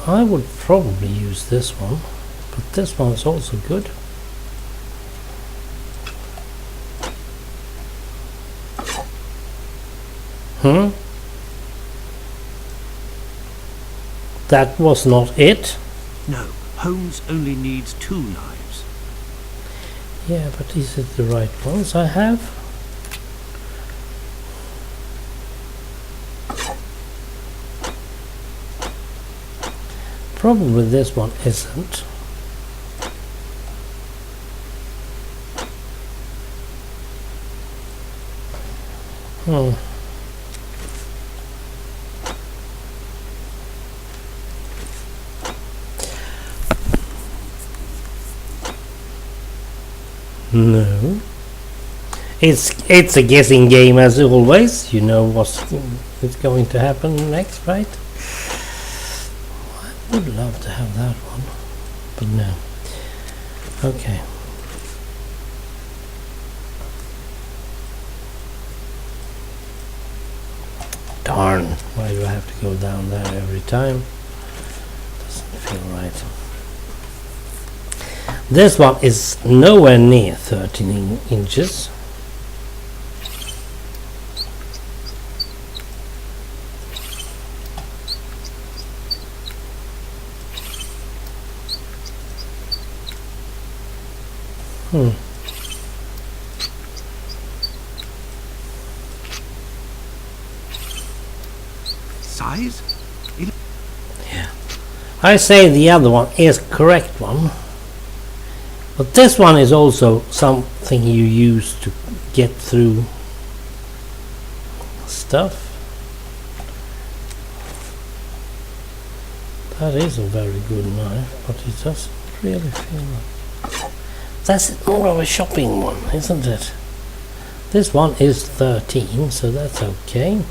I would probably use this one, but this one is also good. That was not it. No, Holmes only needs 2 knives. Yeah, but is it the right ones I have? Probably this one isn't. No. It's a guessing game as always. You know what's going to happen next, right? I would love to have that one, but no. Okay. Darn, why do I have to go down there every time? Doesn't feel right. This one is nowhere near 13 inches. Size? Yeah. I say the other one is correct one. But this one is also something you use to get through stuff. That is a very good knife, but it doesn't really feel like... That's more of a shopping one, isn't it? This one is 13, so that's okay.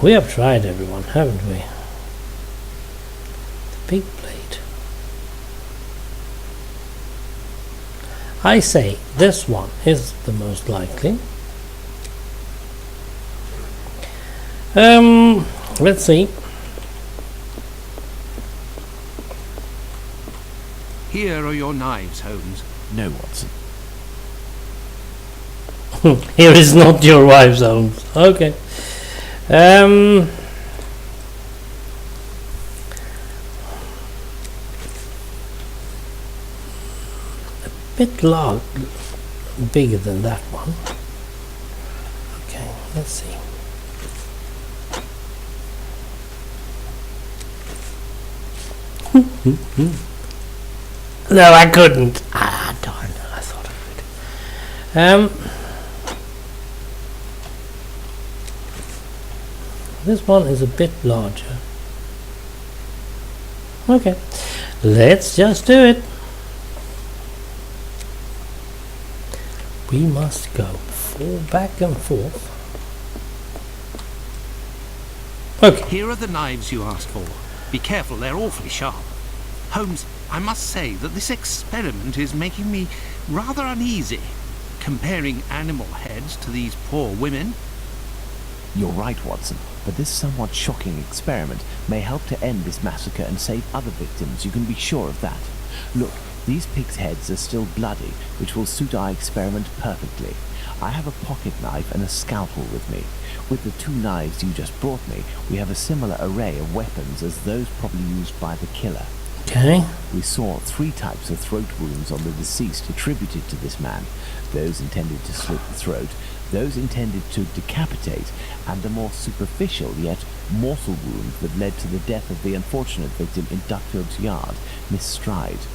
We have tried everyone, haven't we? The big blade. I say this one is the most likely. Let's see. Here are your knives, Holmes. No, Watson. Here is not your wife's Holmes. Okay. A bit bigger than that one. Okay, let's see. No, I couldn't. Ah, darn! I thought I could. This one is a bit larger. Okay, let's just do it. We must go back and forth. Okay. Here are the knives you asked for. Be careful, they're awfully sharp. Holmes, I must say that this experiment is making me rather uneasy. Comparing animal heads to these poor women. You're right, Watson, but this somewhat shocking experiment may help to end this massacre and save other victims. You can be sure of that. Look, these pigs' heads are still bloody, which will suit our experiment perfectly. I have a pocket knife and a scalpel with me. With the 2 knives you just brought me, we have a similar array of weapons as those probably used by the killer. Okay. We saw 3 types of throat wounds on the deceased attributed to this man. Those intended to slit the throat, those intended to decapitate, and a more superficial yet mortal wound that led to the death of the unfortunate victim in Duckfield's yard, Miss Stride.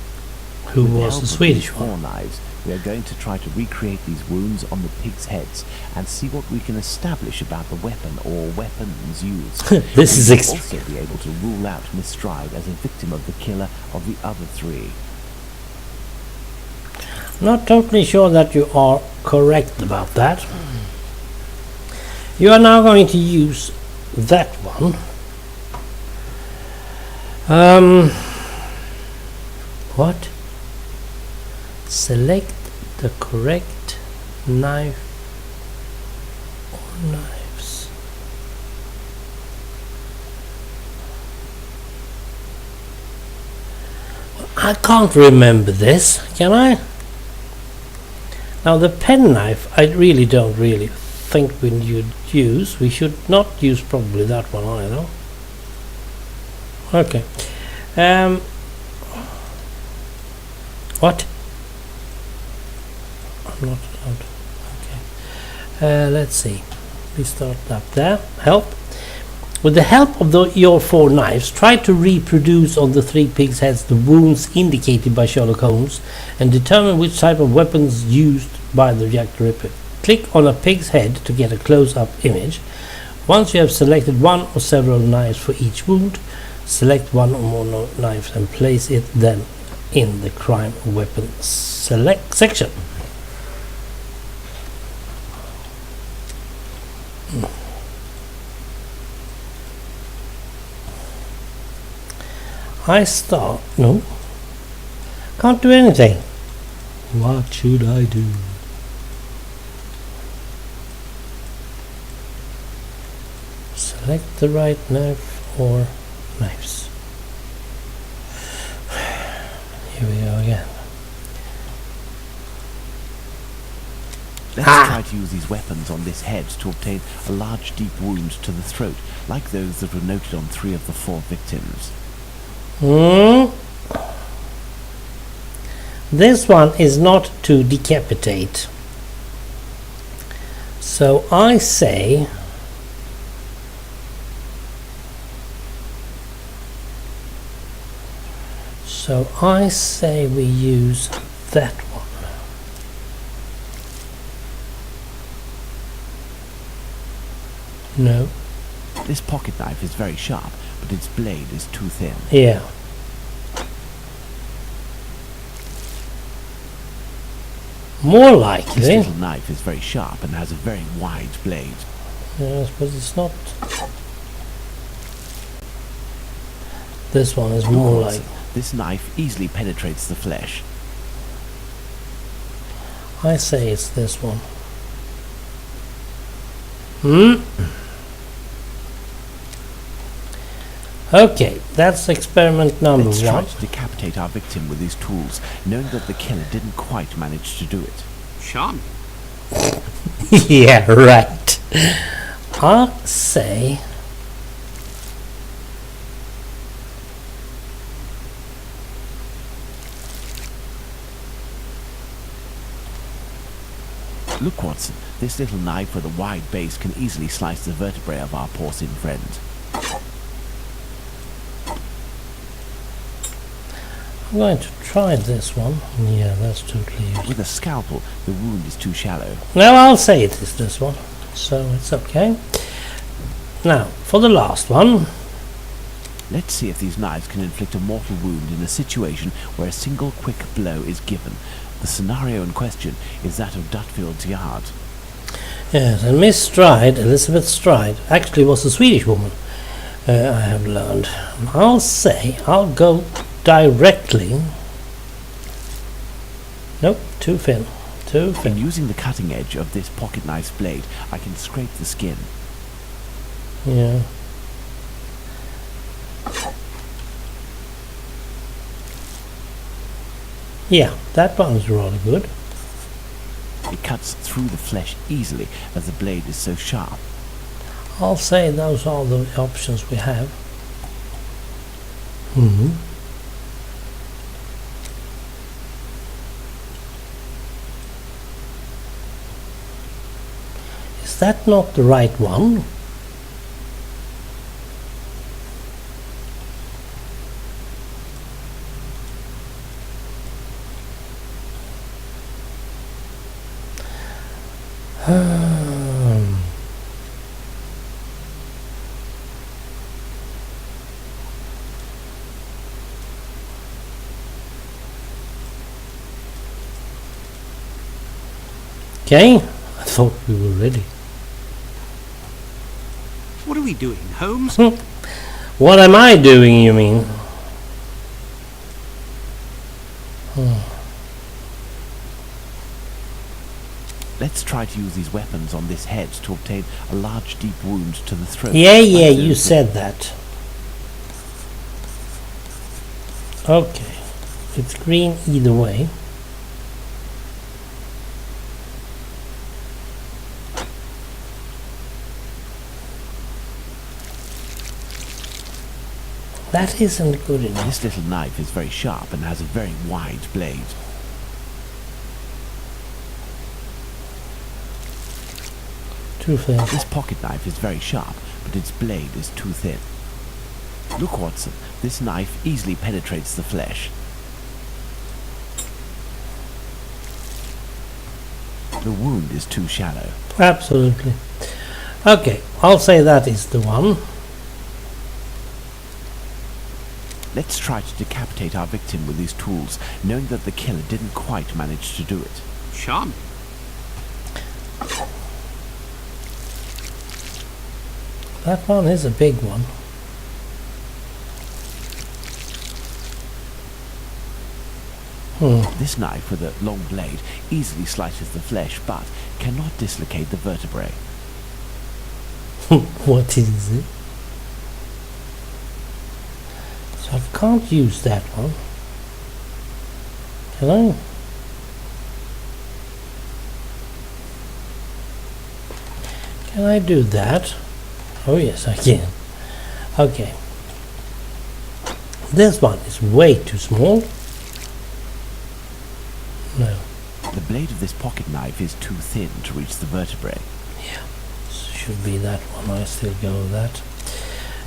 Who was the Swedish one? 4 knives, we are going to try to recreate these wounds on the pigs' heads and see what we can establish about the weapon or weapons used. This is we'll also be able to rule out Miss Stride as a victim of the killer of the other 3. Not totally sure that you are correct about that. You are now going to use that one. What? Select the correct knife or knives. I can't remember this, can I? Now the penknife, I really don't think we use. We should not use probably that one either. Okay. What? I'm not allowed. Okay. Let's see. We start up there. Help. With the help of your 4 knives, try to reproduce on the 3 pigs' heads the wounds indicated by Sherlock Holmes and determine which type of weapons used by the Jack the Ripper. Click on a pig's head to get a close-up image. Once you have selected one or several knives for each wound, select one or more knives and place it then in the crime weapon select section. No, can't do anything. What should I do? Select the right knife or knives. Here we go again. Let's try to use these weapons on this head to obtain a large deep wound to the throat, like those that were noted on 3 of the 4 victims. This one is not to decapitate. So I say we use that one. No. This pocket knife is very sharp, but its blade is too thin. Yeah. More likely. This little knife is very sharp and has a very wide blade. Yes, but it's not. This one is more like. This knife easily penetrates the flesh. I say it's this one. Okay, that's experiment number 1. Let's try to decapitate our victim with these tools, knowing that the killer didn't quite manage to do it. Charming. Yeah, right. I say Look, Watson, this little knife with a wide base can easily slice the vertebrae of our porcine friend. I'm going to try this one. Yeah, that's totally useless. With a scalpel, the wound is too shallow. Well, I'll say it is this one, so it's okay. Now, for the last one. Let's see if these knives can inflict a mortal wound in a situation where a single quick blow is given. The scenario in question is that of Dutfield's yard. Yes, and Miss Stride, Elizabeth Stride, actually was a Swedish woman, I have learned. I'll say I'll go directly. Nope, too thin. Too thin. And using the cutting edge of this pocket knife's blade, I can scrape the skin. Yeah. Yeah, that one's rather good. It cuts through the flesh easily as the blade is so sharp. I'll say those are the options we have. Is that not the right one? Okay, I thought we were ready. What are we doing, Holmes? What am I doing, you mean? Let's try to use these weapons on this head to obtain a large deep wound to the throat. Yeah, you said that. Okay. It's green either way. That isn't good enough. This little knife is very sharp and has a very wide blade. Too thin. This pocket knife is very sharp, but its blade is too thin. Look, Watson, this knife easily penetrates the flesh. The wound is too shallow. Absolutely. Okay, I'll say that is the one. Let's try to decapitate our victim with these tools, knowing that the killer didn't quite manage to do it. Charming. That one is a big one. This knife with a long blade easily slices the flesh, but cannot dislocate the vertebrae. What is it? So I can't use that one. Can I? Can I do that? Oh yes, I can. Okay. This one is way too small. No. The blade of this pocket knife is too thin to reach the vertebrae. Yeah. Should be that one. I still go with that.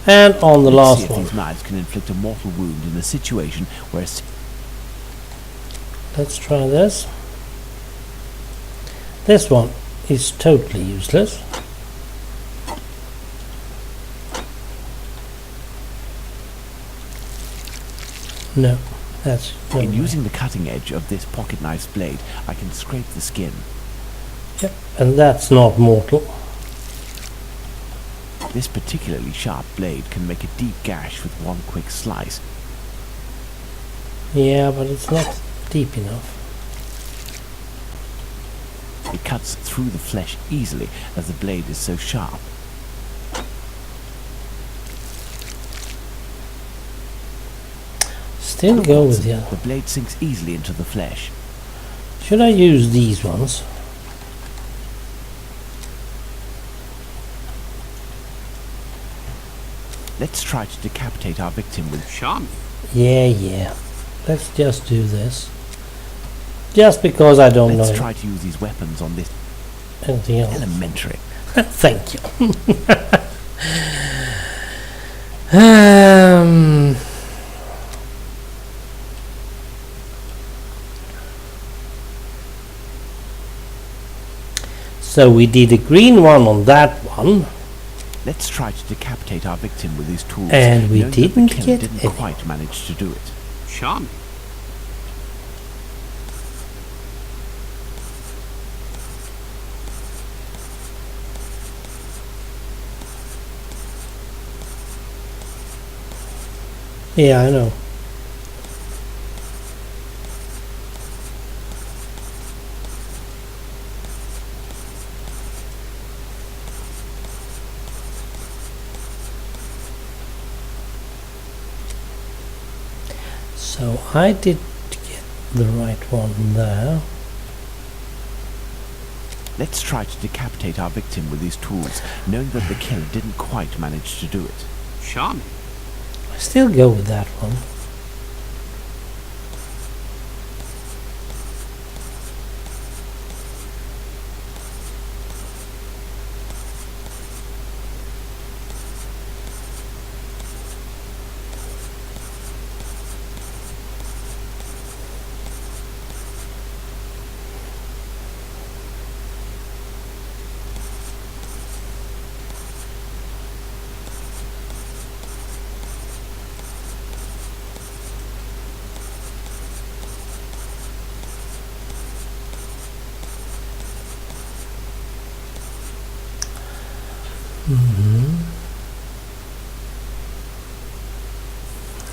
And on the Let's last see if one. these knives can inflict a mortal wound in a situation where Let's try this. This one is totally useless. No, that's no in way. using the cutting edge of this pocket knife's blade, I can scrape the skin. Yep, and that's not mortal. This particularly sharp blade can make a deep gash with one quick slice. Yeah, but it's not deep enough. It cuts through the flesh easily as the blade is so sharp. Still Look, go Watson, with you. the blade sinks easily into the flesh. Should I use these ones? Let's try to decapitate our victim with Charming. Yeah. Let's just do this. Just because I don't Let's know try to use these weapons on this anything else. elementary. Thank you. So we did a green one on that one, Let's try to decapitate our victim with these tools. and we knowing that the didn't killer get didn't any. quite manage to do it. Charming. Yeah, I know. So I did get the right one there. Let's try to decapitate our victim with these tools, knowing that the killer didn't quite manage to do it. Charming. I still go with that one.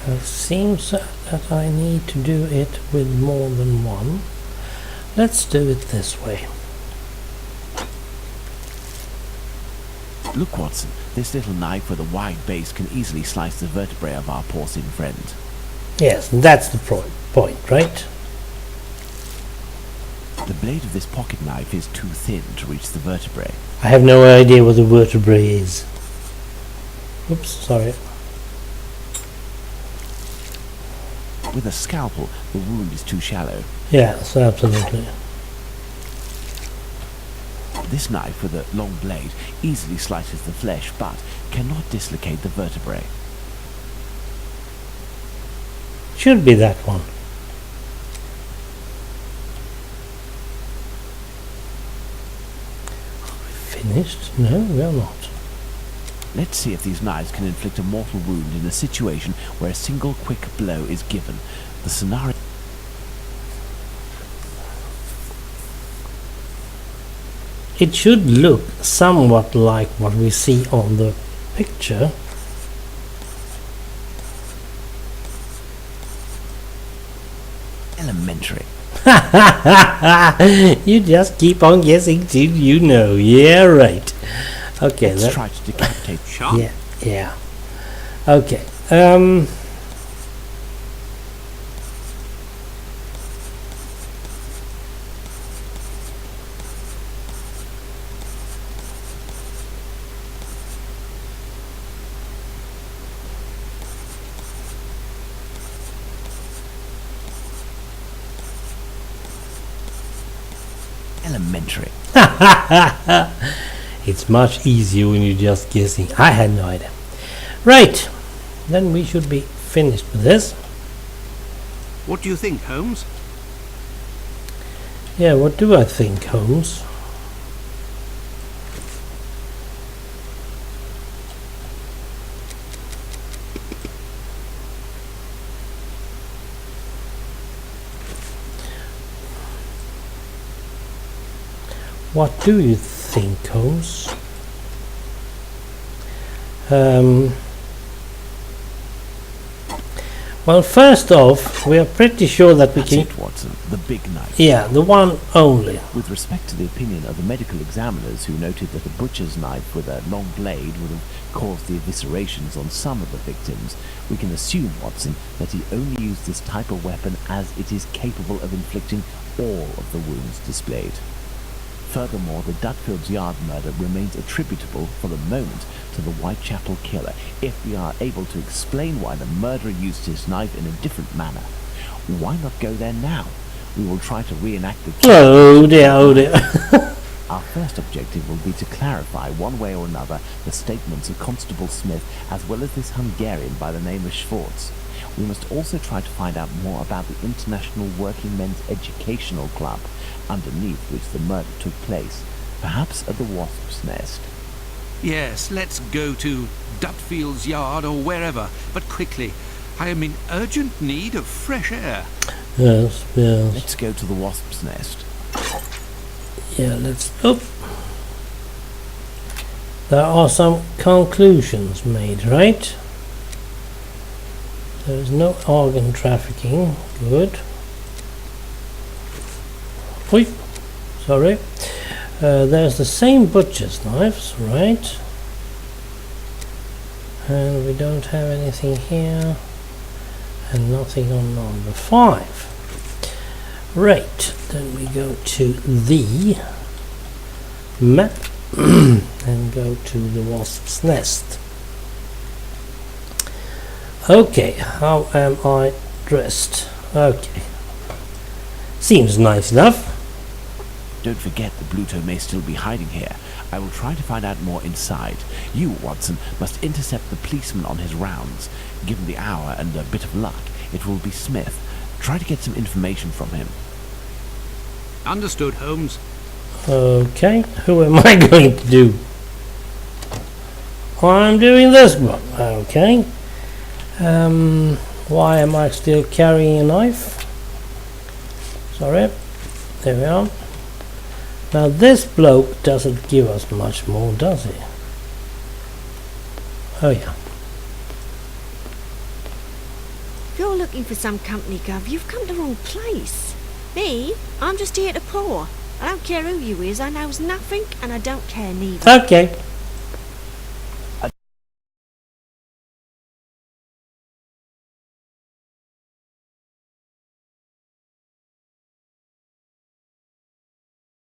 It seems that I need to do it with more than one. Let's do it this way. Look, Watson, this little knife with a wide base can easily slice the vertebrae of our porcine friend. Yes, that's the point. point, right? The blade of this pocket knife is too thin to reach the vertebrae. I have no idea what the vertebrae is. Oops, sorry. With a scalpel, the wound is too shallow. Yes, absolutely. This knife with a long blade easily slices the flesh, but cannot dislocate the vertebrae. Should be that one. Finished? No, we are not. Let's see if these knives can inflict a mortal wound in a situation where a single quick blow is given. The scenario... It should look somewhat like what we see on the picture. Elementary. You just keep on guessing till you know. Yeah, right. Okay, Let's try to decapitate. Sharp. yeah. Okay. Elementary. It's much easier when you're just guessing. I had no idea. Right. Then we should be finished with this. What do you think, Holmes? Yeah, what do I think, Holmes? What do you think, Holmes? Well, first off, we are pretty sure that we That's can... it, Watson. The big knife. Yeah, the one only. With respect to the opinion of the medical examiners who noted that a butcher's knife with a long blade would have caused the eviscerations on some of the victims, we can assume, Watson, that he only used this type of weapon as it is capable of inflicting all of the wounds displayed. Furthermore, the Dutfield's Yard murder remains attributable, for the moment, to the Whitechapel killer. If we are able to explain why the murderer used his knife in a different manner, why not go there now? We will try to reenact the... Oh dear, oh dear. Our first objective will be to clarify, one way or another, the statements of Constable Smith, as well as this Hungarian by the name of Schwartz. We must also try to find out more about the International Working Men's Educational Club, underneath which the murder took place, perhaps at the Wasp's Nest. Yes, let's go to Dutfield's Yard or wherever, but quickly. I am in urgent need of fresh air. Yes, yes. Let's go to the Wasp's Nest. Yeah, let's... Oh. There are some conclusions made, right? There is no organ trafficking. Good. Oi, sorry. There's the same butcher's knives, right? And we don't have anything here. And nothing on number 5. Right, then we go to the map and go to the Wasp's Nest. Okay, how am I dressed? Okay. Seems nice enough. Don't forget the Bluto may still be hiding here. I will try to find out more inside. You, Watson, must intercept the policeman on his rounds. Given the hour and a bit of luck, it will be Smith. Try to get some information from him. Understood, Holmes. Okay, who am I going to do? I'm doing this one. Okay. Why am I still carrying a knife? Sorry. There we are. Now this bloke doesn't give us much more, does he? Oh yeah. If you're looking for some company, Gov, you've come to the wrong place. Me? I'm just here to pour. I don't care who you is, I knows nothing and I don't care neither. Okay.